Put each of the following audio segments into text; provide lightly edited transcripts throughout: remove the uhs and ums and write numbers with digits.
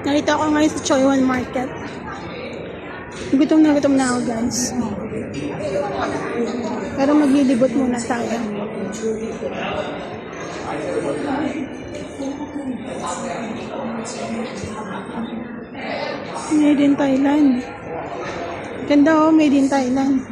Nakita ko ngayon sa Choywan Market. Gutom na ako, guys. Pero maglilibot muna tayo. Made in Thailand. Ganda oh, made in Thailand.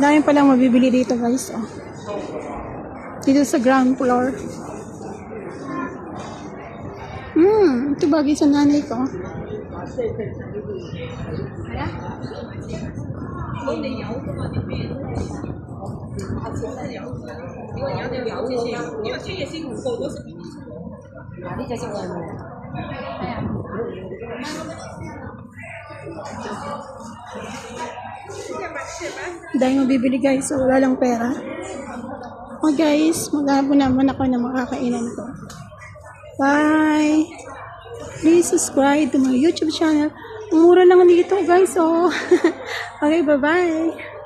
Dami palang mabibili dito, guys. Oh. Dito sa ground floor. Ito bagay sa nanay ko. Dahil mabibili, guys, so wala lang pera. Okay, guys, maghahanap naman ako ng makakainan ko. Bye! Please subscribe to my YouTube channel. Mura lang dito, guys, oh. Okay, bye-bye!